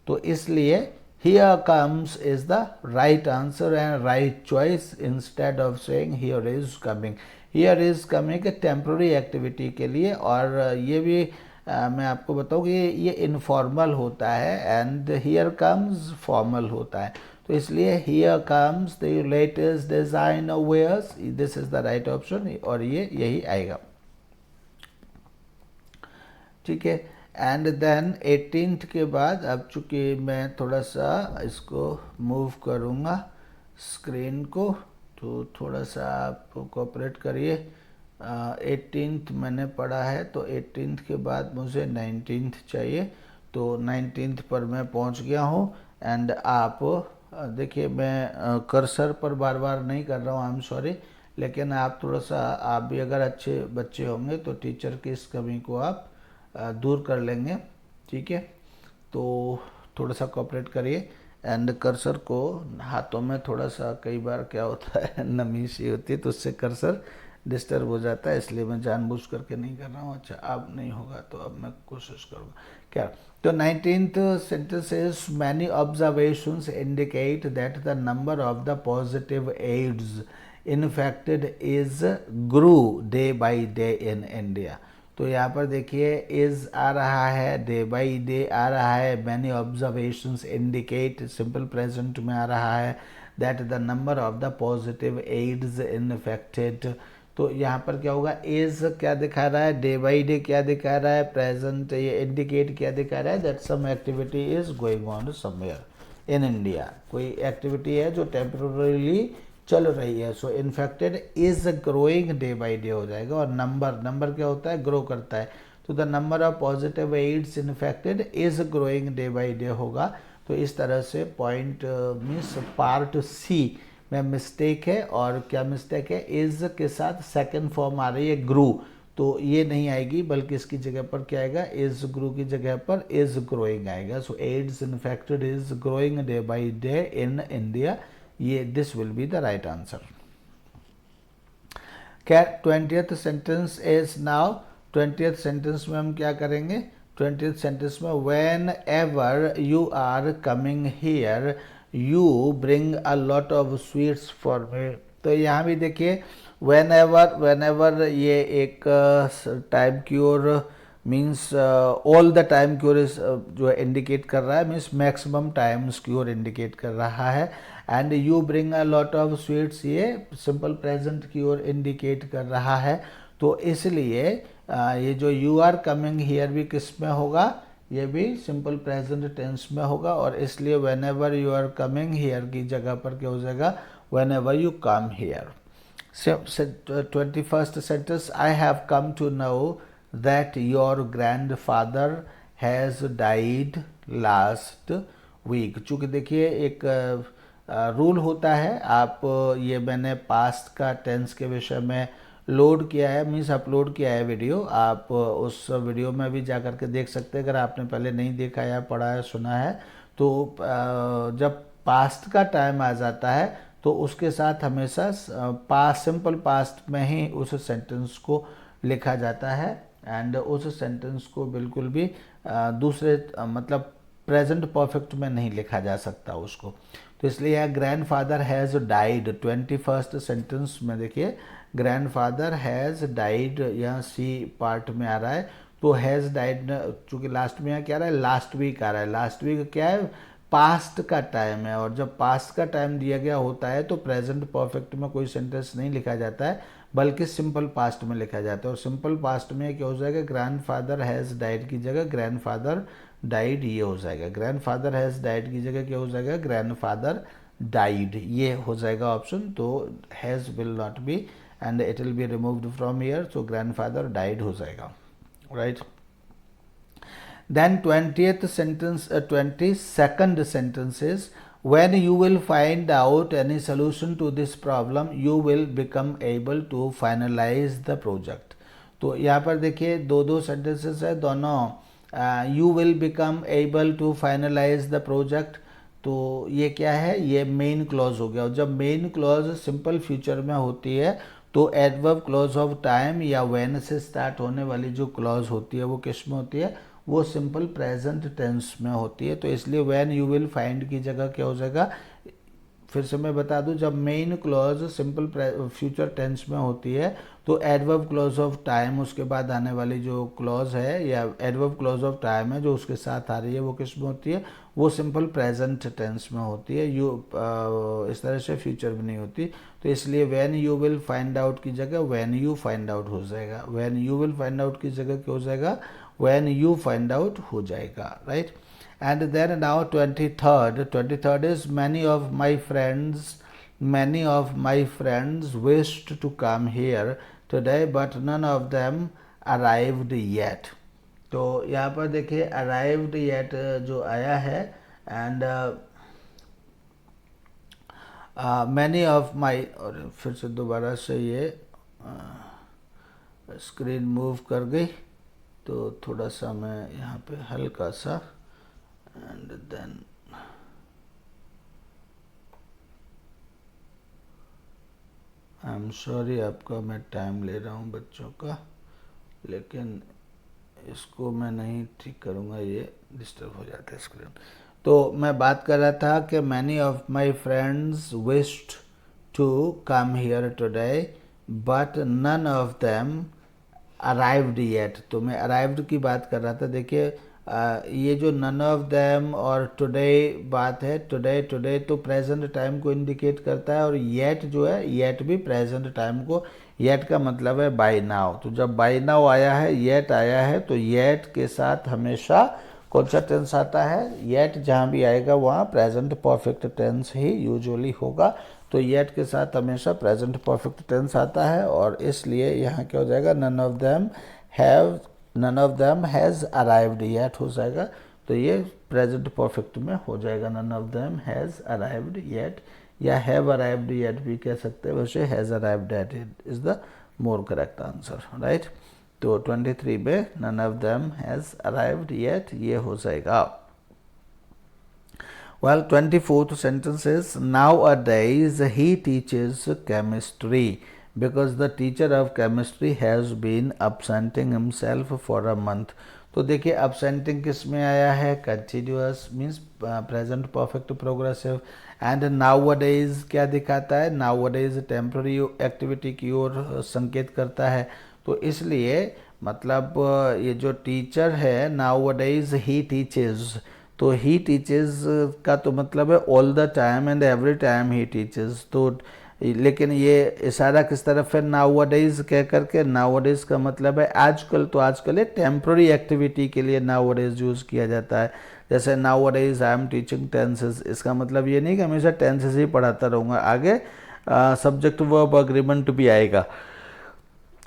तो इसलिए here comes is the right answer and right choice instead of saying here is coming. Here is coming temporary activity के लिए, और ये भी मैं आपको बताऊँ कि ये इनफॉर्मल होता है एंड हियर कम्स फॉर्मल होता है। तो इसलिए here comes the latest design wears, this is the right option, और ये यही आएगा। ठीक है, एंड देन 18th के बाद, अब चूँकि मैं थोड़ा सा इसको मूव करूँगा स्क्रीन को, तो थोड़ा सा आप कोऑपरेट करिए। 18th मैंने पढ़ा है, तो 18th के बाद मुझे 19th चाहिए, तो 19th पर मैं पहुंच गया हूं। एंड आप देखिए, मैं कर्सर पर बार बार नहीं कर रहा हूं, आई एम सॉरी, लेकिन आप थोड़ा सा, आप भी अगर अच्छे बच्चे होंगे तो टीचर की इस कमी को आप दूर कर लेंगे। ठीक है, तो थोड़ा सा कोऑपरेट करिए। एंड कर्सर को हाथों में थोड़ा सा, कई बार क्या होता है नमी सी होती है तो उससे कर्सर डिस्टर्ब हो जाता है, इसलिए मैं जानबूझ करके नहीं कर रहा हूँ। अच्छा, अब नहीं होगा तो अब मैं कोशिश करूँगा। क्या, तो 19th sentence is many observations indicate that the number of the positive AIDS infected is grew day by day in India. तो यहाँ पर देखिए इज आ रहा है, डे बाई डे आ रहा है, many observations indicate simple present में आ रहा है, that the number of the positive AIDS infected. तो यहाँ पर क्या होगा, इज क्या दिखा रहा है, डे बाई डे क्या दिखा रहा है, प्रेजेंट ये इंडिकेट क्या दिखा रहा है, that some activity is going on somewhere in India, कोई एक्टिविटी है जो टेम्पररीली चल रही है। So infected is growing day by day हो जाएगा, और नंबर क्या होता है, ग्रो करता है, तो the number of positive AIDS infected is growing day by day होगा। तो इस तरह से पॉइंट मीन्स पार्ट सी में मिस्टेक है, और क्या मिस्टेक है, इज के साथ सेकेंड फॉर्म आ रही है ग्रू, तो ये नहीं आएगी, बल्कि इसकी जगह पर क्या आएगा, इज ग्रू की जगह पर इज ग्रोइंग आएगा। So AIDS infected is growing day by day in India, ये this will be the right answer. क्या 20th sentence is now, 20th sentence में हम क्या करेंगे, 20th सेंटेंस में whenever you are coming here you bring a lot of sweets for me. तो यहाँ भी देखिए व्हेन एवर ये एक time cure means all the time cure is जो इंडिकेट कर रहा है, means maximum times cure indicate कर रहा है। And you bring a lot of sweets ये सिंपल प्रेजेंट की ओर इंडिकेट कर रहा है। तो इसलिए ये जो यू आर कमिंग हियर भी किस में होगा, ये भी सिंपल प्रेजेंट टेंस में होगा, और इसलिए whenever you are coming here की जगह पर क्या हो जाएगा, whenever you come here. 21st sentence, I have come to know that your grandfather has died last week. चूँकि देखिए एक रूल होता है, आप ये मैंने पास्ट का टेंस के विषय में लोड किया है, मीन्स अपलोड किया है वीडियो, आप उस वीडियो में भी जा कर के देख सकते हैं अगर आपने पहले नहीं देखा या पढ़ा है सुना है। तो जब पास्ट का टाइम आ जाता है तो उसके साथ हमेशा पास्ट, सिंपल पास्ट में ही उस सेंटेंस को लिखा जाता है, एंड उस सेंटेंस को बिल्कुल भी दूसरे मतलब प्रेजेंट परफेक्ट में नहीं लिखा जा सकता उसको। तो इसलिए यह grandfather has died 21st sentence में देखिए ग्रैंडफादर हैज़ डाइड, यहाँ सी पार्ट में आ रहा है, तो हैज़ डाइड चूँकि लास्ट में यहाँ क्या आ रहा है, लास्ट वीक आ रहा है, लास्ट वीक क्या है, पास्ट का टाइम है, और जब पास्ट का टाइम दिया गया होता है तो प्रेजेंट परफेक्ट में कोई सेंटेंस नहीं लिखा जाता है, बल्कि सिंपल पास्ट में लिखा जाता है। और सिंपल पास्ट में क्या हो जाएगा, ग्रैंडफादर हैज़ डाइड की जगह ग्रैंडफादर डाइड ये हो जाएगा, ग्रैंडफादर हैज़ डाइड की जगह क्या हो जाएगा, ग्रैंडफादर डाइड ये हो जाएगा ऑप्शन। तो has will not be and it will be removed from here, so grandfather died हो जाएगा, right. Then 20th sentence, 22nd sentence is, when you will find out any solution to this problem, you will become able to finalize the project. तो यहाँ पर देखिए दो दो sentences है, दोनों you will become able to finalize the project, तो ये क्या है, ये मेन क्लॉज हो गया। और जब मेन क्लॉज सिंपल फ्यूचर में होती है तो एडवर्ब क्लॉज ऑफ टाइम या व्हेन से स्टार्ट होने वाली जो क्लॉज होती है वो किस में होती है, वो सिंपल प्रेजेंट टेंस में होती है। तो इसलिए व्हेन यू विल फाइंड की जगह क्या हो जाएगा, फिर से मैं बता दूं, जब main clause simple future tense में होती है तो एडवर्ब क्लॉज ऑफ टाइम, उसके बाद आने वाली जो क्लॉज है या एडवर्ब क्लॉज ऑफ टाइम है जो उसके साथ आ रही है वो किस में होती है, वो सिंपल प्रेजेंट टेंस में होती है। इस तरह से फ्यूचर में नहीं होती। तो इसलिए when you will find out की जगह व्हेन यू फाइंड आउट हो जाएगा। When you will find out की जगह क्या हो जाएगा, व्हेन यू फाइंड आउट हो जाएगा, right. And then now 23rd is, many of my friends wished to come here today but none of them arrived yet. तो यहाँ पर देखिए arrived yet जो आया है, and many of my, और फिर से दोबारा से ये स्क्रीन मूव कर गई, तो थोड़ा सा मैं यहाँ पे हल्का सा, and then I'm sorry आपका मैं टाइम ले रहा हूँ बच्चों का, लेकिन इसको मैं नहीं ठीक करूँगा, ये डिस्टर्ब हो जाता है स्क्रीन। तो मैं बात कर रहा था कि many of my friends wished to come here today but none of them arrived yet। तो मैं arrived की बात कर रहा था। देखिए ये जो none of them और today बात है, today तो प्रेजेंट टाइम को इंडिकेट करता है, और yet जो है, yet भी प्रेजेंट टाइम को, yet का मतलब है by now। तो जब by now आया है, yet आया है, तो yet के साथ हमेशा कौन सा टेंस आता है, yet जहाँ भी आएगा वहाँ प्रेजेंट परफेक्ट टेंस ही यूजुअली होगा। तो yet के साथ हमेशा प्रेजेंट परफेक्ट टेंस आता है, और इसलिए यहाँ क्या हो जाएगा, none of them has arrived yet हो जाएगा। तो ये प्रेजेंट परफेक्ट में हो जाएगा, none of them has arrived yet, या have arrived yet भी कह सकते हैं, वैसे has arrived yet is the more correct answer, right। तो 23 में none of them has arrived yet ये हो जाएगा। Well, 24th sentence is, nowadays he teaches chemistry because the teacher of chemistry has been absenting himself for a month। तो देखिए absenting किस में आया है, continuous means present perfect progressive, and nowadays क्या दिखाता है, nowadays temporary activity की ओर संकेत करता है। तो इसलिए मतलब ये जो टीचर है, nowadays he teaches, तो ही टीचेस का तो मतलब है all the time and every time he teaches. तो लेकिन ये इशारा किस तरफ है, नाउअडेज कह करके, नाउअडेज का मतलब है आजकल। तो आजकल ये टेम्प्रोरी एक्टिविटी के लिए नाउअडेज यूज़ किया जाता है। जैसे nowadays I am teaching tenses, इसका मतलब ये नहीं कि हमेशा टेंसेस ही पढ़ाता रहूँगा, आगे सब्जेक्ट वर्ब अग्रीमेंट भी आएगा,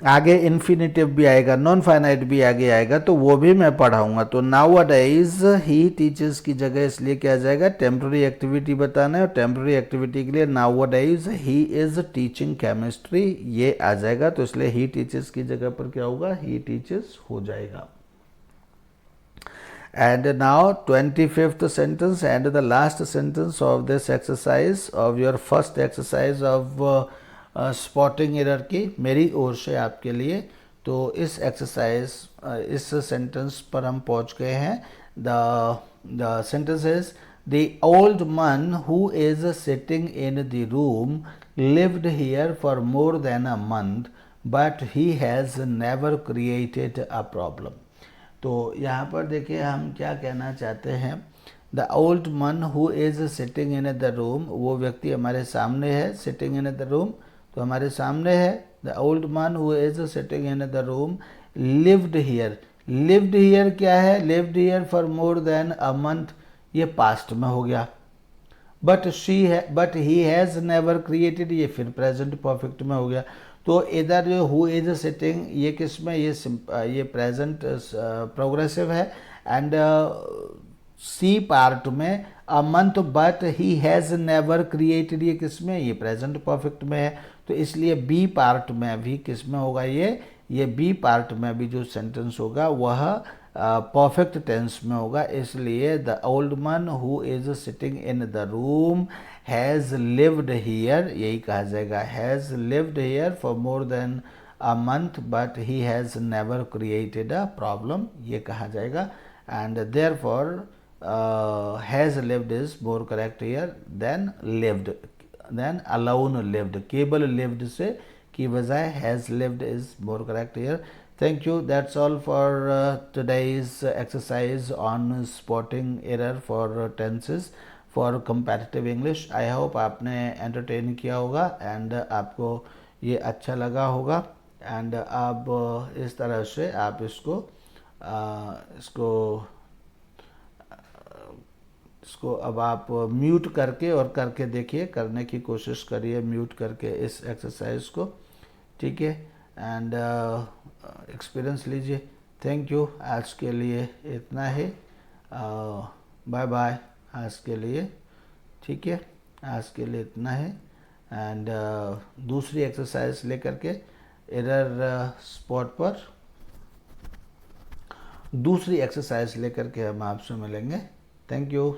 आगे इन्फिनिटिव भी आएगा, नॉन फाइनाइट भी आगे आएगा, तो वो भी मैं पढ़ाऊंगा। तो नाउअडेज ही टीचर्स की जगह इसलिए क्या आ जाएगा, टेम्प्रेरी एक्टिविटी बताना है, और टेम्प्रेरी एक्टिविटी के लिए nowadays he is teaching chemistry ये आ जाएगा। तो इसलिए ही टीचर्स की जगह पर क्या होगा, ही टीचर्स हो जाएगा। And now 25th sentence and the last sentence of this exercise, of your first exercise of spotting error की मेरी ओर से आपके लिए। तो इस एक्सरसाइज इस सेंटेंस पर हम पहुंच गए हैं। The sentence is, the old man who is sitting in the room lived here for more than a month but he has never created a problem. तो यहाँ पर देखिए हम क्या कहना चाहते हैं, the old man who is sitting in the room, वो व्यक्ति हमारे सामने है, सिटिंग इन द रूम तो हमारे सामने है। The old man who is sitting in the room lived here, lived here क्या है, lived here for more than a month, ये पास्ट में हो गया। But he has never created, ये फिर प्रेजेंट परफेक्ट में हो गया। तो इधर जो हु इज सिटिंग ये किस में, ये प्रेजेंट प्रोग्रेसिव है, एंड सी पार्ट में अ month but he has never created, ये किस में, ये प्रेजेंट परफेक्ट में है, तो इसलिए बी पार्ट में भी किस में होगा, ये बी पार्ट में भी जो सेंटेंस होगा वह परफेक्ट टेंस में होगा। इसलिए the old man who is sitting in the room has lived here, यही कहा जाएगा, has lived here for more than a month but he has never created a problem, ये कहा जाएगा। And therefore has lived is more correct here than lived, then alone lived, केवल लिव्ड से की बजाय has lived is more correct here. Thank you. That's all for today's exercise on spotting error for tenses for comparative English. I hope आपने entertain किया होगा and आपको ये अच्छा लगा होगा and अब इस तरह से आप इसको इसको अब आप म्यूट करके और करके देखिए, करने की कोशिश करिए म्यूट करके इस एक्सरसाइज को, ठीक है, एंड एक्सपीरियंस लीजिए। थैंक यू, आज के लिए इतना ही, बाय बाय आज के लिए, ठीक है, आज के लिए इतना है। एंड दूसरी एक्सरसाइज लेकर के एरर स्पॉट पर दूसरी एक्सरसाइज लेकर के हम आपसे मिलेंगे। Thank you.